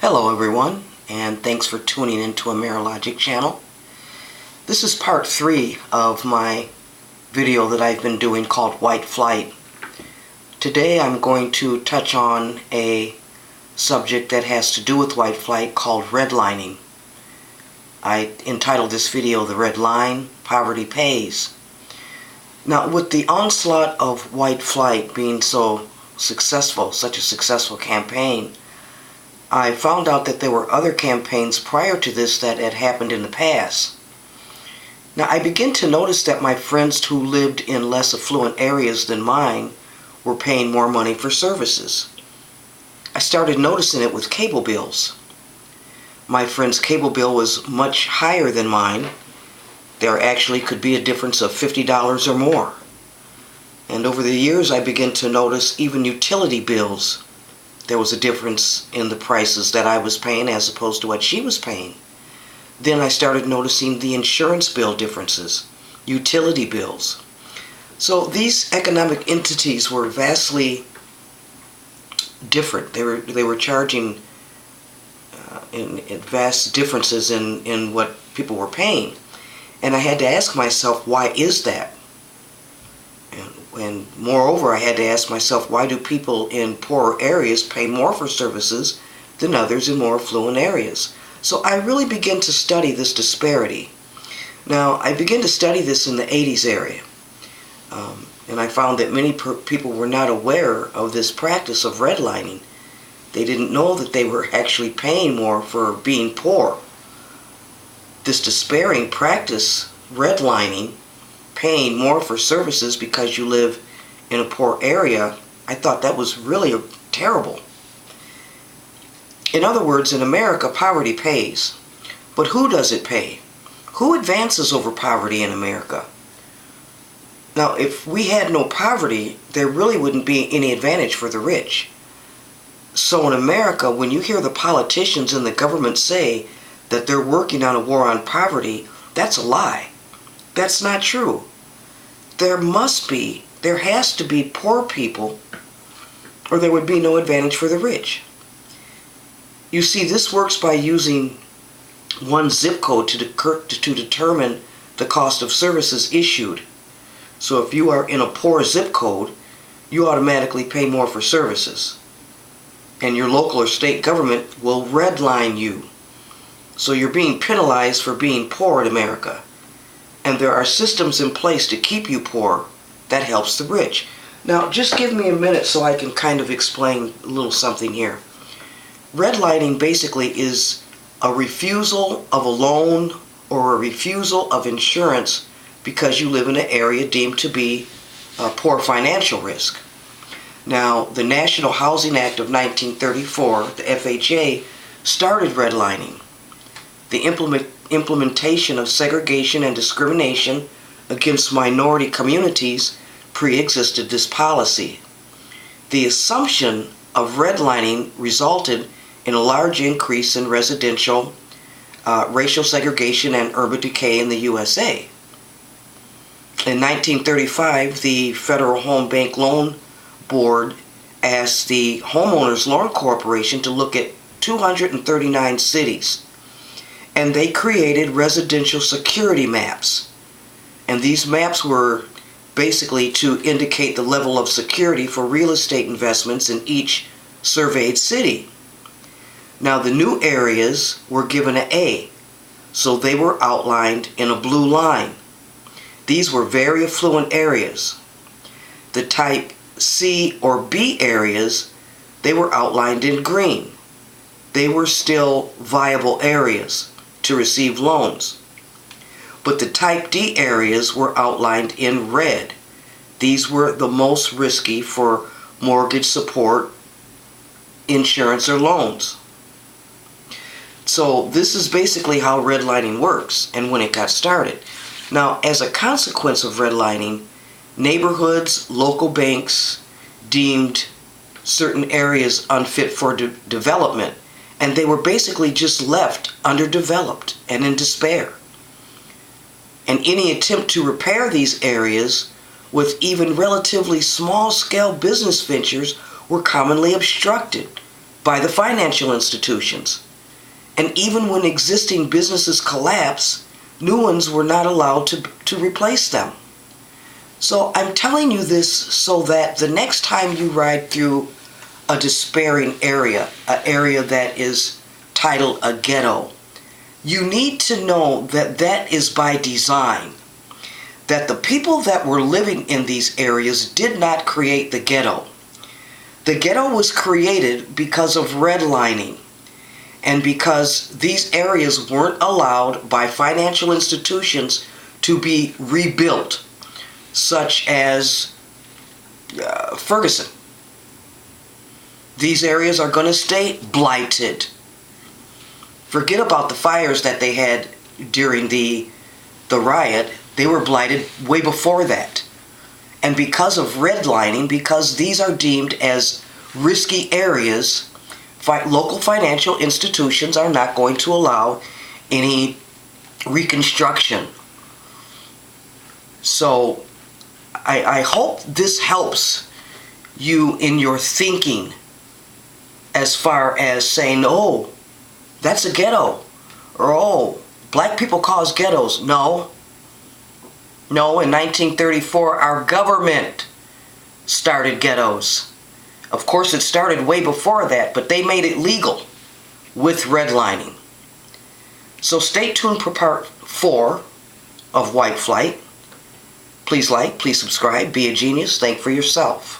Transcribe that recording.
Hello everyone, and thanks for tuning into AmeriLogic channel. This is part 3 of my video that I've been doing called White Flight. Today I'm going to touch on a subject that has to do with white flight called redlining. I entitled this video The Red Line, Poverty Pays. Now, with the onslaught of white flight being so successful, such a successful campaign, I found out that there were other campaigns prior to this that had happened in the past. Now, I begin to notice that my friends who lived in less affluent areas than mine were paying more money for services. I started noticing it with cable bills. My friend's cable bill was much higher than mine. There actually could be a difference of $50 or more. And over the years, I began to notice even utility bills. There was a difference in the prices that I was paying as opposed to what she was paying. Then I started noticing the insurance bill differences, utility bills. So these economic entities were vastly different. They were charging in vast differences in what people were paying. And I had to ask myself, why is that? And moreover, I had to ask myself, why do people in poorer areas pay more for services than others in more affluent areas? So I really began to study this disparity. Now, I began to study this in the 80s area. And I found that many people were not aware of this practice of redlining. They didn't know that they were actually paying more for being poor. This despairing practice, redlining, paying more for services because you live in a poor area, I thought that was really terrible. In other words, in America, poverty pays. But who does it pay? Who advances over poverty in America? Now, if we had no poverty, there really wouldn't be any advantage for the rich. So in America, when you hear the politicians and the government say that they're working on a war on poverty, that's a lie. That's not true. There has to be poor people, or there would be no advantage for the rich. You see, this works by using one zip code to determine the cost of services issued. So if you are in a poor zip code, you automatically pay more for services. And your local or state government will redline you. So you're being penalized for being poor in America. And there are systems in place to keep you poor that helps the rich. Now, just give me a minute so I can kind of explain a little something here. Redlining basically is a refusal of a loan or a refusal of insurance because you live in an area deemed to be a poor financial risk. Now, the National Housing Act of 1934, the FHA, started redlining. The implementation of segregation and discrimination against minority communities pre-existed this policy. The assumption of redlining resulted in a large increase in residential racial segregation and urban decay in the USA. In 1935, the Federal Home Bank Loan Board asked the Homeowners Loan Corporation to look at 239 cities. And they created residential security maps. And these maps were basically to indicate the level of security for real estate investments in each surveyed city. Now, the new areas were given an A, so they were outlined in a blue line. These were very affluent areas. The type C or B areas, they were outlined in green. They were still viable areas to receive loans. But the type D areas were outlined in red. These were the most risky for mortgage support, insurance, or loans. So this is basically how redlining works and when it got started. Now, as a consequence of redlining, neighborhoods, local banks deemed certain areas unfit for development. And they were basically just left underdeveloped and in despair. And any attempt to repair these areas with even relatively small-scale business ventures were commonly obstructed by the financial institutions. And even when existing businesses collapse, new ones were not allowed to replace them. So I'm telling you this so that the next time you ride through a despairing area, an area that is titled a ghetto, you need to know that that is by design. That the people that were living in these areas did not create the ghetto. The ghetto was created because of redlining and because these areas weren't allowed by financial institutions to be rebuilt, such as Ferguson. These areas are going to stay blighted. Forget about the fires that they had during the riot. They were blighted way before that. And because of redlining, because these are deemed as risky areas, local financial institutions are not going to allow any reconstruction. So I hope this helps you in your thinking as far as saying, oh, that's a ghetto, or oh, black people cause ghettos. No, in 1934, our government started ghettos. Of course, it started way before that, but they made it legal with redlining. So stay tuned for part 4 of White Flight. Please like, please subscribe, be a genius, think for yourself.